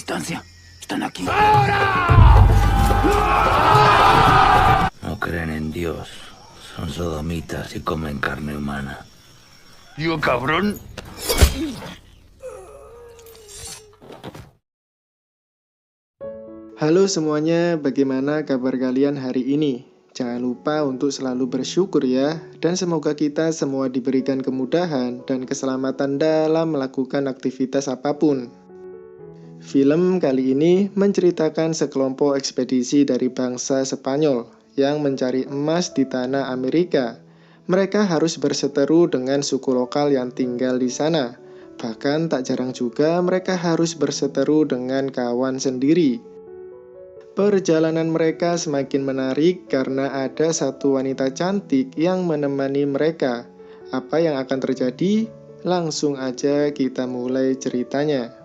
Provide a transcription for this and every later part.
distancia. Están aquí. No creen en Dios. Son sodomitas y comen carne humana. Yo, cabrón. Halo semuanya, bagaimana kabar kalian hari ini? Jangan lupa untuk selalu bersyukur ya, dan semoga kita semua diberikan kemudahan dan keselamatan dalam melakukan aktivitas apapun. Film kali ini menceritakan sekelompok ekspedisi dari bangsa Spanyol yang mencari emas di tanah Amerika. Mereka harus berseteru dengan suku lokal yang tinggal di sana. Bahkan tak jarang juga mereka harus berseteru dengan kawan sendiri. Perjalanan mereka semakin menarik karena ada satu wanita cantik yang menemani mereka. Apa yang akan terjadi? Langsung aja kita mulai ceritanya.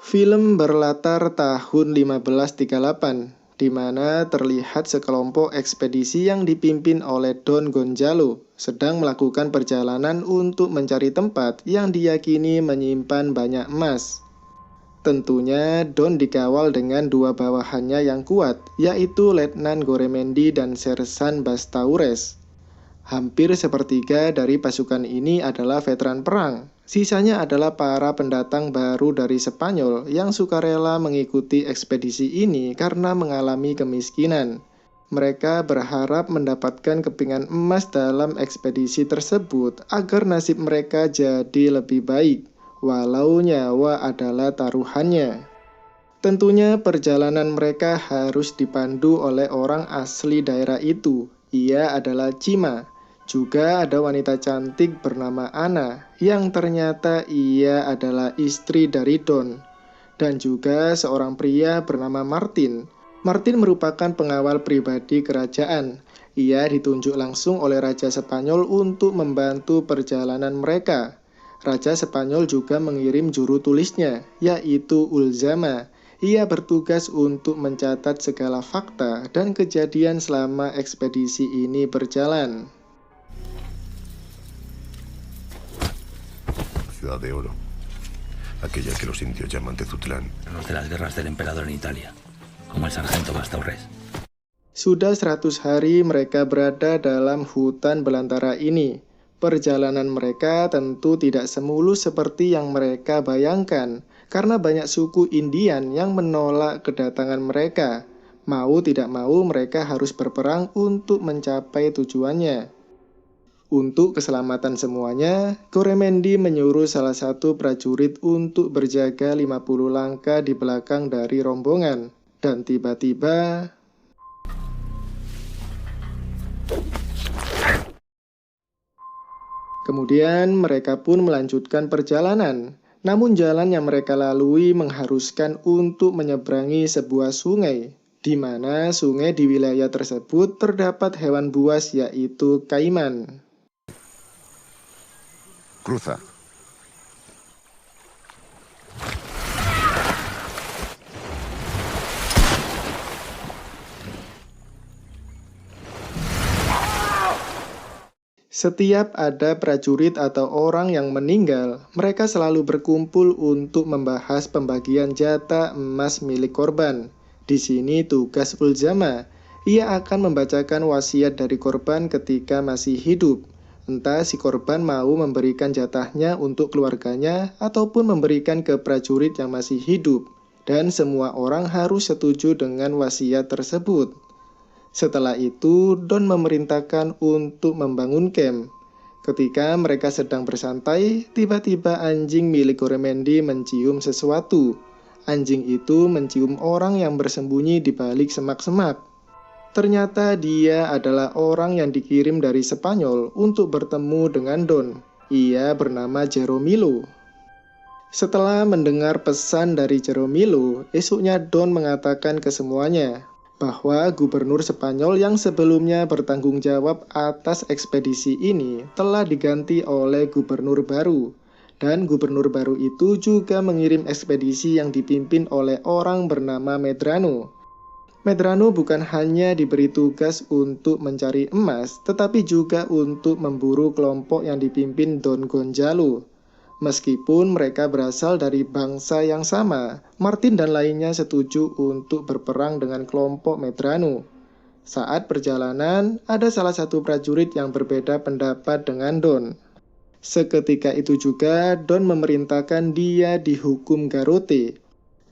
Film berlatar tahun 1538, di mana terlihat sekelompok ekspedisi yang dipimpin oleh Don Gonzalo sedang melakukan perjalanan untuk mencari tempat yang diyakini menyimpan banyak emas. Tentunya Don dikawal dengan dua bawahannya yang kuat, yaitu Letnan Goremendi dan Sersan Bastaures. Hampir sepertiga dari pasukan ini adalah veteran perang. Sisanya adalah para pendatang baru dari Spanyol yang sukarela mengikuti ekspedisi ini karena mengalami kemiskinan. Mereka berharap mendapatkan kepingan emas dalam ekspedisi tersebut agar nasib mereka jadi lebih baik, walau nyawa adalah taruhannya. Tentunya perjalanan mereka harus dipandu oleh orang asli daerah itu. Ia adalah Cima. Juga ada wanita cantik bernama Ana, yang ternyata ia adalah istri dari Don. Dan juga seorang pria bernama Martin. Martin merupakan pengawal pribadi kerajaan. Ia ditunjuk langsung oleh Raja Spanyol untuk membantu perjalanan mereka. Raja Spanyol juga mengirim juru tulisnya, yaitu Ulzama. Ia bertugas untuk mencatat segala fakta dan kejadian selama ekspedisi ini berjalan. Ciudad de Oro, aquella que los indios llaman Tezutlán. Los de las guerras del emperador en Italia, como el sargento Bastaures. Sudah 100 hari mereka berada dalam hutan belantara ini. Perjalanan mereka tentu tidak semulus seperti yang mereka bayangkan, karena banyak suku Indian yang menolak kedatangan mereka. Mau tidak mau mereka harus berperang untuk mencapai tujuannya. Untuk keselamatan semuanya, Goremendi menyuruh salah satu prajurit untuk berjaga 50 langkah di belakang dari rombongan. Dan tiba-tiba kemudian mereka pun melanjutkan perjalanan. Namun jalan yang mereka lalui mengharuskan untuk menyeberangi sebuah sungai, di mana sungai di wilayah tersebut terdapat hewan buas yaitu kaiman. Cruza. Setiap ada prajurit atau orang yang meninggal, mereka selalu berkumpul untuk membahas pembagian jatah emas milik korban. Di sini tugas Ulzama. Ia akan membacakan wasiat dari korban ketika masih hidup. Entah si korban mau memberikan jatahnya untuk keluarganya ataupun memberikan ke prajurit yang masih hidup. Dan semua orang harus setuju dengan wasiat tersebut. Setelah itu, Don memerintahkan untuk membangun camp. Ketika mereka sedang bersantai, tiba-tiba anjing milik Goremendi mencium sesuatu. Anjing itu mencium orang yang bersembunyi di balik semak-semak. Ternyata dia adalah orang yang dikirim dari Spanyol untuk bertemu dengan Don. Ia bernama Jeromilo. Setelah mendengar pesan dari Jeromilo, esoknya Don mengatakan ke semuanya bahwa gubernur Spanyol yang sebelumnya bertanggung jawab atas ekspedisi ini telah diganti oleh gubernur baru. Dan gubernur baru itu juga mengirim ekspedisi yang dipimpin oleh orang bernama Medrano. Medrano bukan hanya diberi tugas untuk mencari emas, tetapi juga untuk memburu kelompok yang dipimpin Don Gonzalo. Meskipun mereka berasal dari bangsa yang sama, Martin dan lainnya setuju untuk berperang dengan kelompok Medrano. Saat perjalanan, ada salah satu prajurit yang berbeda pendapat dengan Don. Seketika itu juga, Don memerintahkan dia dihukum garrote.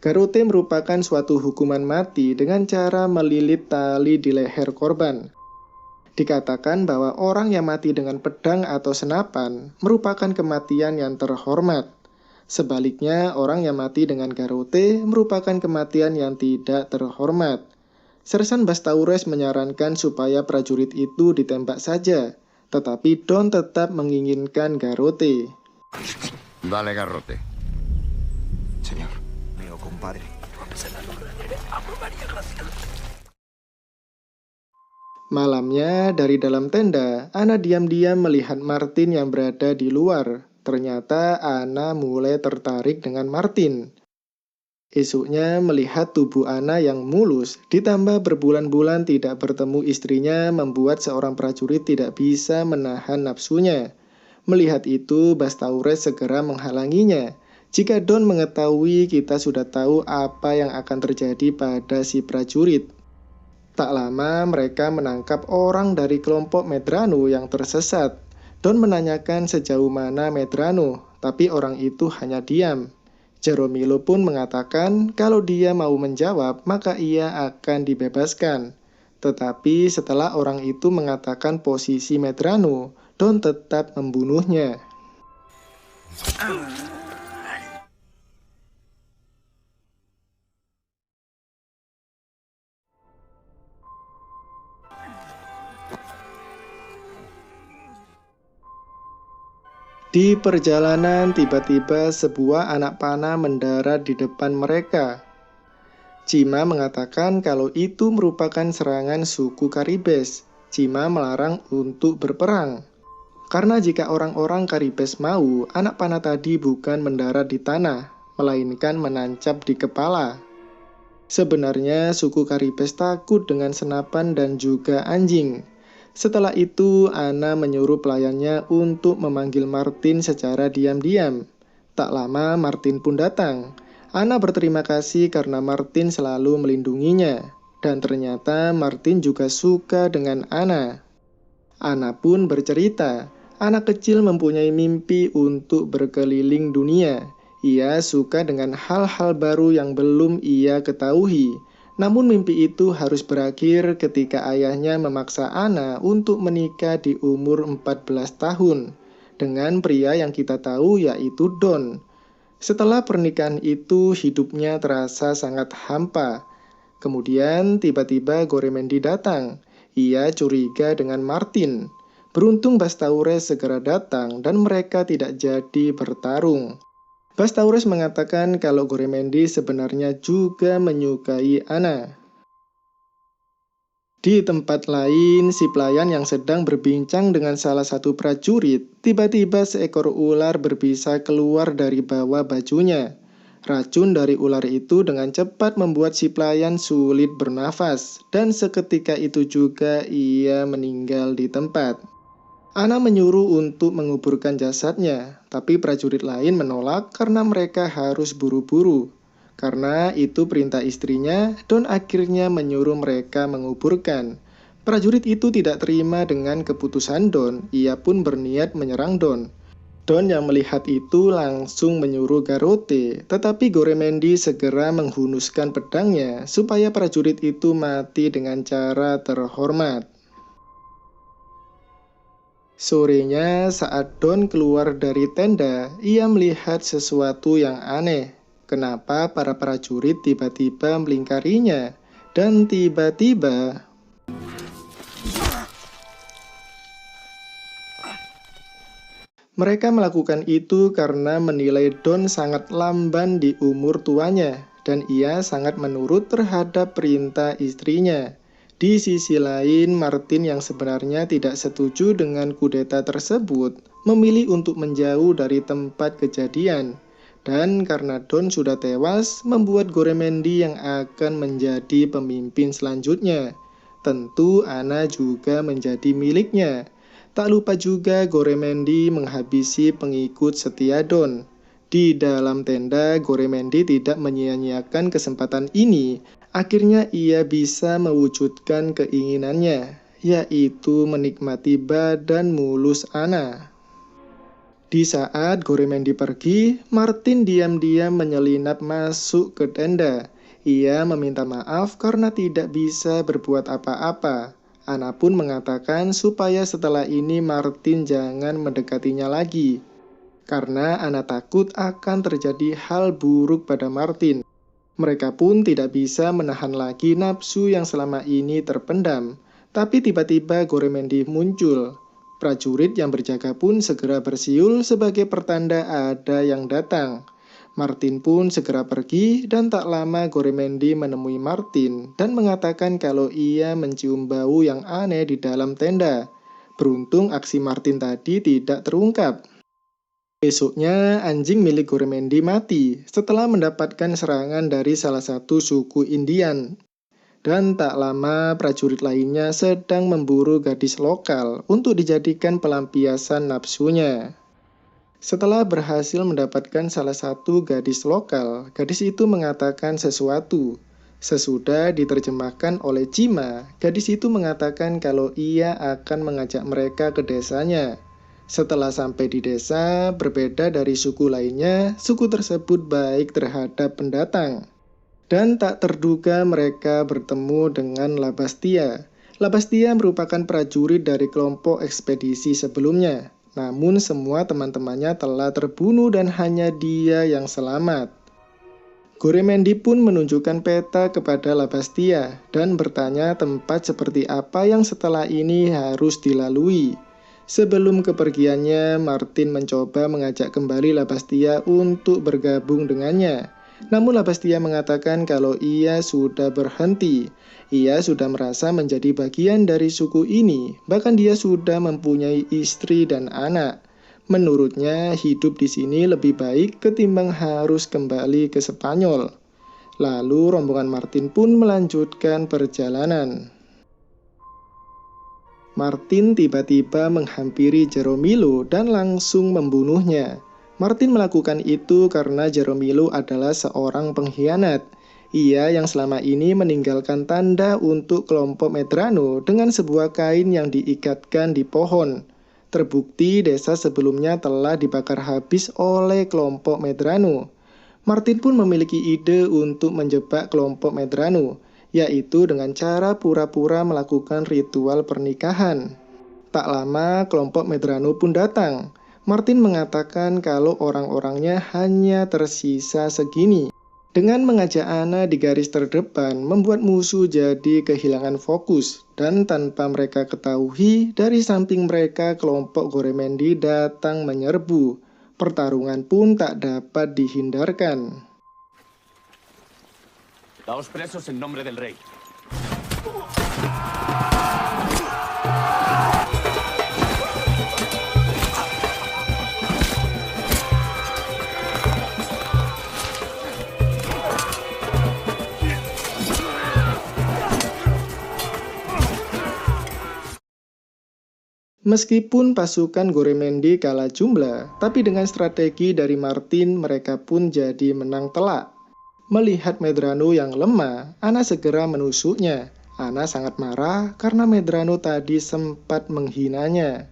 Garrote merupakan suatu hukuman mati dengan cara melilit tali di leher korban. Dikatakan bahwa orang yang mati dengan pedang atau senapan merupakan kematian yang terhormat. Sebaliknya, orang yang mati dengan garrote merupakan kematian yang tidak terhormat. Sersan Bastaures menyarankan supaya prajurit itu ditembak saja, tetapi Don tetap menginginkan garrote. Dale, garrote. Señor, mío compadre. Malamnya, dari dalam tenda, Ana diam-diam melihat Martin yang berada di luar. Ternyata Ana mulai tertarik dengan Martin. Esoknya, melihat tubuh Ana yang mulus, ditambah berbulan-bulan tidak bertemu istrinya, membuat seorang prajurit tidak bisa menahan nafsunya. Melihat itu, Bastaures segera menghalanginya. Jika Don mengetahui, kita sudah tahu apa yang akan terjadi pada si prajurit. Tak lama mereka menangkap orang dari kelompok Medrano yang tersesat. Don menanyakan sejauh mana Medrano, tapi orang itu hanya diam. Jaromilo pun mengatakan kalau dia mau menjawab, maka ia akan dibebaskan. Tetapi setelah orang itu mengatakan posisi Medrano, Don tetap membunuhnya. Di perjalanan, tiba-tiba sebuah anak panah mendarat di depan mereka. Cima mengatakan kalau itu merupakan serangan suku Caribes. Cima melarang untuk berperang. Karena jika orang-orang Caribes mau, anak panah tadi bukan mendarat di tanah, melainkan menancap di kepala. Sebenarnya suku Caribes takut dengan senapan dan juga anjing. Setelah itu, Ana menyuruh pelayannya untuk memanggil Martin secara diam-diam. Tak lama, Martin pun datang. Ana berterima kasih karena Martin selalu melindunginya. Dan ternyata Martin juga suka dengan Ana. Ana pun bercerita, anak kecil mempunyai mimpi untuk berkeliling dunia. Ia suka dengan hal-hal baru yang belum ia ketahui. Namun mimpi itu harus berakhir ketika ayahnya memaksa Ana untuk menikah di umur 14 tahun dengan pria yang kita tahu yaitu Don. Setelah pernikahan itu hidupnya terasa sangat hampa. Kemudian tiba-tiba Goremendi datang. Ia curiga dengan Martin. Beruntung Bastaures segera datang dan mereka tidak jadi bertarung. Bastaures mengatakan kalau Goremendi sebenarnya juga menyukai Ana. Di tempat lain, si pelayan yang sedang berbincang dengan salah satu prajurit, tiba-tiba seekor ular berbisa keluar dari bawah bajunya. Racun dari ular itu dengan cepat membuat si pelayan sulit bernafas, dan seketika itu juga ia meninggal di tempat. Ana menyuruh untuk menguburkan jasadnya, tapi prajurit lain menolak karena mereka harus buru-buru. Karena itu perintah istrinya, Don akhirnya menyuruh mereka menguburkan. Prajurit itu tidak terima dengan keputusan Don, ia pun berniat menyerang Don. Don yang melihat itu langsung menyuruh garrote, tetapi Goremendi segera menghunuskan pedangnya supaya prajurit itu mati dengan cara terhormat. Sorenya, saat Don keluar dari tenda, ia melihat sesuatu yang aneh. Kenapa para prajurit tiba-tiba melingkarinya? Dan tiba-tiba mereka melakukan itu karena menilai Don sangat lamban di umur tuanya, dan ia sangat menurut terhadap perintah istrinya. Di sisi lain, Martin yang sebenarnya tidak setuju dengan kudeta tersebut, memilih untuk menjauh dari tempat kejadian. Dan karena Don sudah tewas, membuat Goremendi yang akan menjadi pemimpin selanjutnya. Tentu Ana juga menjadi miliknya. Tak lupa juga Goremendi menghabisi pengikut setia Don. Di dalam tenda, Goremendi tidak menyia-nyiakan kesempatan ini. Akhirnya ia bisa mewujudkan keinginannya, yaitu menikmati badan mulus Ana. Di saat Goremendi pergi, Martin diam-diam menyelinap masuk ke tenda. Ia meminta maaf karena tidak bisa berbuat apa-apa. Ana pun mengatakan supaya setelah ini Martin jangan mendekatinya lagi, karena Ana takut akan terjadi hal buruk pada Martin. Mereka pun tidak bisa menahan lagi nafsu yang selama ini terpendam. Tapi tiba-tiba Goremendi muncul. Prajurit yang berjaga pun segera bersiul sebagai pertanda ada yang datang. Martin pun segera pergi dan tak lama Goremendi menemui Martin dan mengatakan kalau ia mencium bau yang aneh di dalam tenda. Beruntung aksi Martin tadi tidak terungkap. Besoknya anjing milik Goremendi mati setelah mendapatkan serangan dari salah satu suku Indian. Dan tak lama prajurit lainnya sedang memburu gadis lokal untuk dijadikan pelampiasan nafsunya. Setelah berhasil mendapatkan salah satu gadis lokal, gadis itu mengatakan sesuatu. Sesudah diterjemahkan oleh Cima, gadis itu mengatakan kalau ia akan mengajak mereka ke desanya. Setelah sampai di desa, berbeda dari suku lainnya, suku tersebut baik terhadap pendatang. Dan tak terduga mereka bertemu dengan Labastia. Labastia merupakan prajurit dari kelompok ekspedisi sebelumnya. Namun semua teman-temannya telah terbunuh dan hanya dia yang selamat. Goremendi pun menunjukkan peta kepada Labastia dan bertanya tempat seperti apa yang setelah ini harus dilalui. Sebelum kepergiannya, Martin mencoba mengajak kembali Labastia untuk bergabung dengannya. Namun Labastia mengatakan kalau ia sudah berhenti. Ia sudah merasa menjadi bagian dari suku ini, bahkan dia sudah mempunyai istri dan anak. Menurutnya hidup di sini lebih baik ketimbang harus kembali ke Spanyol. Lalu rombongan Martin pun melanjutkan perjalanan. Martin tiba-tiba menghampiri Jeromilo dan langsung membunuhnya. Martin melakukan itu karena Jeromilo adalah seorang pengkhianat. Ia yang selama ini meninggalkan tanda untuk kelompok Medrano dengan sebuah kain yang diikatkan di pohon. Terbukti desa sebelumnya telah dibakar habis oleh kelompok Medrano. Martin pun memiliki ide untuk menjebak kelompok Medrano, yaitu dengan cara pura-pura melakukan ritual pernikahan. Tak lama kelompok Medrano pun datang. Martin mengatakan kalau orang-orangnya hanya tersisa segini. Dengan mengajak Ana di garis terdepan, membuat musuh jadi kehilangan fokus. Dan tanpa mereka ketahui, dari samping mereka kelompok Goremendi datang menyerbu. Pertarungan pun tak dapat dihindarkan. Daos presos en nombre del rey. Meskipun pasukan Goremendi kalah jumlah, tapi dengan strategi dari Martin mereka pun jadi menang telak. Melihat Medrano yang lemah, Ana segera menusuknya. Ana sangat marah karena Medrano tadi sempat menghinanya.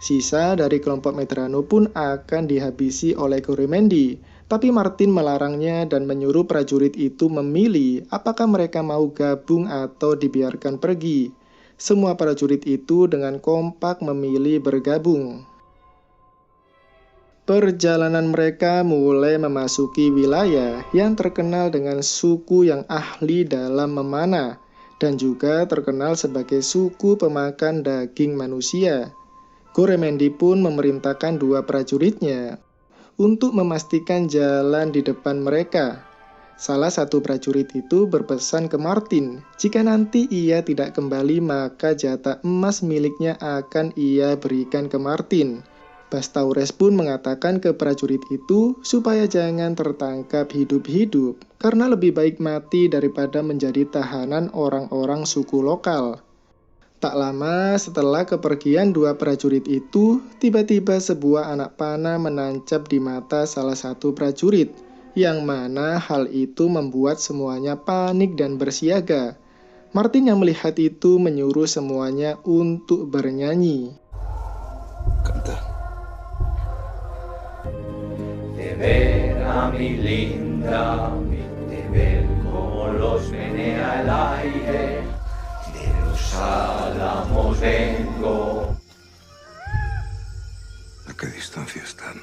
Sisa dari kelompok Medrano pun akan dihabisi oleh Goremendi, tapi Martin melarangnya dan menyuruh prajurit itu memilih apakah mereka mau gabung atau dibiarkan pergi. Semua prajurit itu dengan kompak memilih bergabung. Perjalanan mereka mulai memasuki wilayah yang terkenal dengan suku yang ahli dalam memanah dan juga terkenal sebagai suku pemakan daging manusia. Goremendi pun memerintahkan 2 prajuritnya untuk memastikan jalan di depan mereka. Salah satu prajurit itu berpesan ke Martin, jika nanti ia tidak kembali maka jatah emas miliknya akan ia berikan ke Martin. Bastaures pun mengatakan ke prajurit itu supaya jangan tertangkap hidup-hidup, karena lebih baik mati daripada menjadi tahanan orang-orang suku lokal. Tak lama setelah kepergian dua prajurit itu, tiba-tiba sebuah anak panah menancap di mata salah satu prajurit, yang mana hal itu membuat semuanya panik dan bersiaga. Martin yang melihat itu menyuruh semuanya untuk bernyanyi. Canta. Te ver a mi linda, te ver como los menea el aire, de los álamos vengo. ¿A qué distancia están?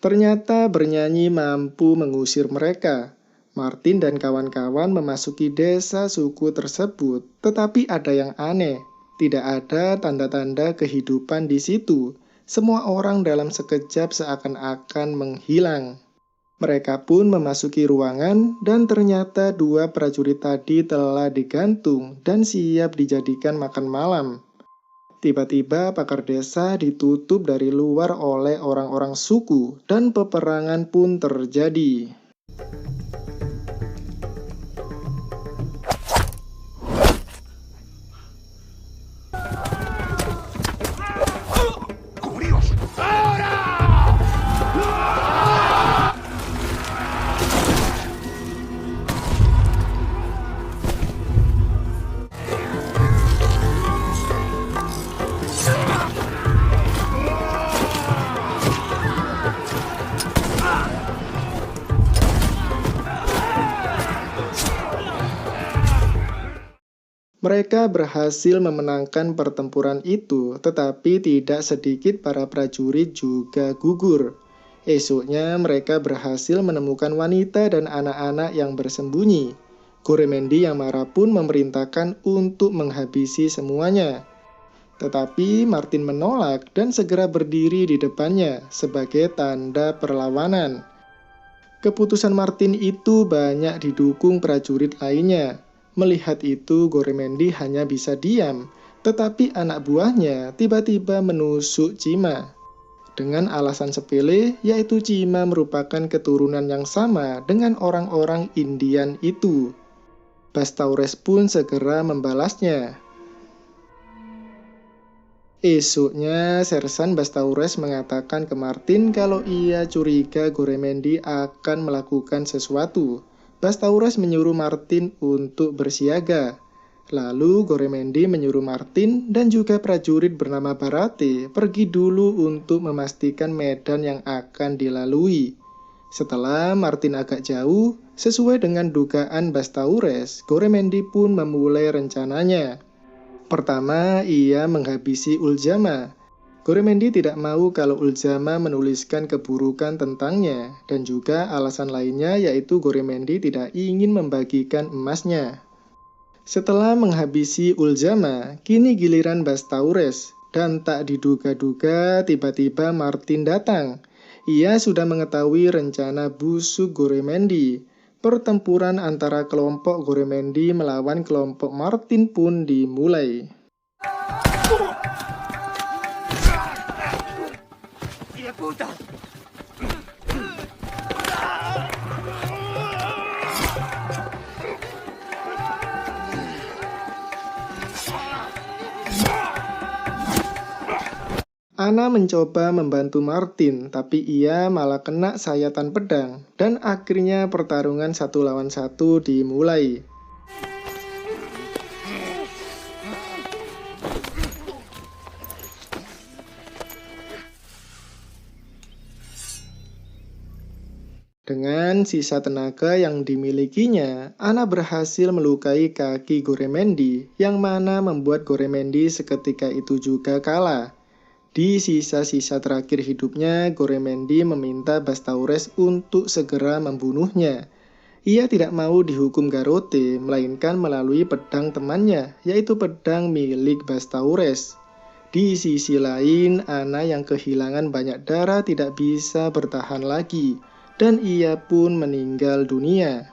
Ternyata bernyanyi mampu mengusir mereka. Martin dan kawan-kawan memasuki desa suku tersebut, tetapi ada yang aneh. Tidak ada tanda-tanda kehidupan di situ. Semua orang dalam sekejap seakan-akan menghilang. Mereka pun memasuki ruangan dan ternyata dua prajurit tadi telah digantung dan siap dijadikan makan malam. Tiba-tiba pagar desa ditutup dari luar oleh orang-orang suku dan peperangan pun terjadi. Mereka berhasil memenangkan pertempuran itu, tetapi tidak sedikit para prajurit juga gugur. Esoknya mereka berhasil menemukan wanita dan anak-anak yang bersembunyi. Goremendi yang marah pun memerintahkan untuk menghabisi semuanya. Tetapi Martin menolak dan segera berdiri di depannya sebagai tanda perlawanan. Keputusan Martin itu banyak didukung prajurit lainnya. Melihat itu, Goremendi hanya bisa diam, tetapi anak buahnya tiba-tiba menusuk Cima. Dengan alasan sepele, yaitu Cima merupakan keturunan yang sama dengan orang-orang Indian itu. Bastaures pun segera membalasnya. Esoknya, Sersan Bastaures mengatakan ke Martin kalau ia curiga Goremendi akan melakukan sesuatu. Bastaures menyuruh Martin untuk bersiaga. Lalu Goremendi menyuruh Martin dan juga prajurit bernama Barate pergi dulu untuk memastikan medan yang akan dilalui. Setelah Martin agak jauh, sesuai dengan dugaan Bastaures, Goremendi pun memulai rencananya. Pertama, ia menghabisi Uljama. Goremendi tidak mau kalau Uljama menuliskan keburukan tentangnya, dan juga alasan lainnya yaitu Goremendi tidak ingin membagikan emasnya. Setelah menghabisi Uljama, kini giliran Bastaures, dan tak diduga-duga tiba-tiba Martin datang. Ia sudah mengetahui rencana busuk Goremendi. Pertempuran antara kelompok Goremendi melawan kelompok Martin pun dimulai. Ana mencoba membantu Martin, tapi ia malah kena sayatan pedang, dan akhirnya pertarungan 1 lawan 1 dimulai. Dengan sisa tenaga yang dimilikinya, Ana berhasil melukai kaki Goremendi, yang mana membuat Goremendi seketika itu juga kalah. Di sisa-sisa terakhir hidupnya, Goremendi meminta Bastaures untuk segera membunuhnya. Ia tidak mau dihukum Garrote, melainkan melalui pedang temannya, yaitu pedang milik Bastaures. Di sisi lain, Ana yang kehilangan banyak darah tidak bisa bertahan lagi, dan ia pun meninggal dunia.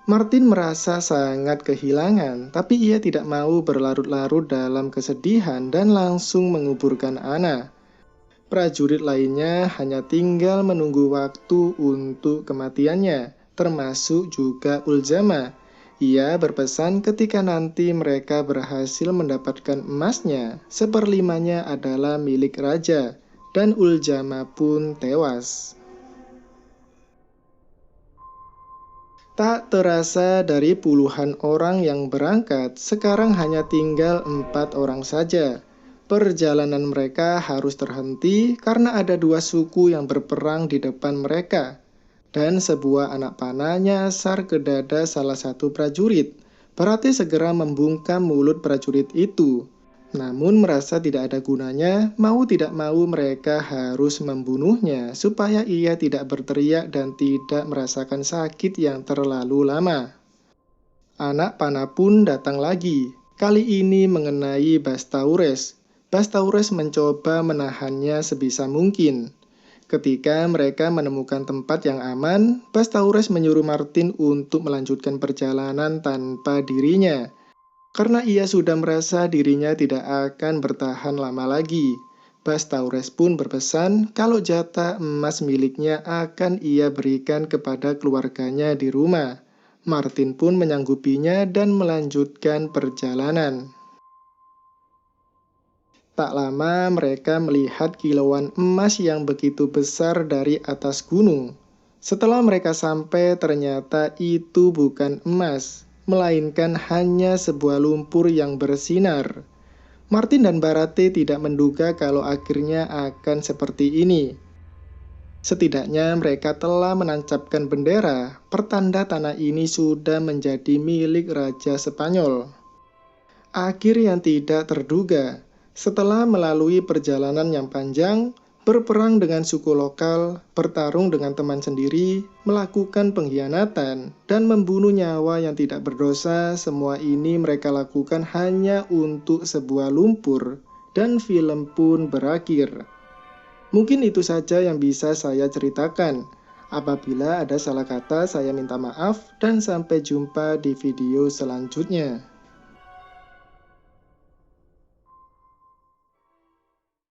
Martin merasa sangat kehilangan, tapi ia tidak mau berlarut-larut dalam kesedihan dan langsung menguburkan Anna. Prajurit lainnya hanya tinggal menunggu waktu untuk kematiannya, termasuk juga Uljama. Ia berpesan ketika nanti mereka berhasil mendapatkan emasnya, 1/5-nya adalah milik raja, dan Uljama pun tewas. Tak terasa dari puluhan orang yang berangkat, sekarang hanya tinggal 4 orang saja. Perjalanan mereka harus terhenti karena ada 2 suku yang berperang di depan mereka. Dan sebuah anak panah nyasar ke dada salah satu prajurit. Bharate segera membungkam mulut prajurit itu. Namun merasa tidak ada gunanya, mau tidak mau mereka harus membunuhnya supaya ia tidak berteriak dan tidak merasakan sakit yang terlalu lama. Anak panah pun datang lagi, kali ini mengenai Bastaures. Bastaures mencoba menahannya sebisa mungkin. Ketika mereka menemukan tempat yang aman, Bastaures menyuruh Martin untuk melanjutkan perjalanan tanpa dirinya. Karena ia sudah merasa dirinya tidak akan bertahan lama lagi. Bastaures pun berpesan kalau jatah emas miliknya akan ia berikan kepada keluarganya di rumah. Martin pun menyanggupinya dan melanjutkan perjalanan. Tak lama mereka melihat kilauan emas yang begitu besar dari atas gunung. Setelah mereka sampai, ternyata itu bukan emas, melainkan hanya sebuah lumpur yang bersinar. Martin dan Bharate tidak menduga kalau akhirnya akan seperti ini. Setidaknya mereka telah menancapkan bendera, pertanda tanah ini sudah menjadi milik Raja Spanyol. Akhir yang tidak terduga. Setelah melalui perjalanan yang panjang, berperang dengan suku lokal, bertarung dengan teman sendiri, melakukan pengkhianatan, dan membunuh nyawa yang tidak berdosa, semua ini mereka lakukan hanya untuk sebuah lumpur, dan film pun berakhir. Mungkin itu saja yang bisa saya ceritakan. Apabila ada salah kata, saya minta maaf, dan sampai jumpa di video selanjutnya.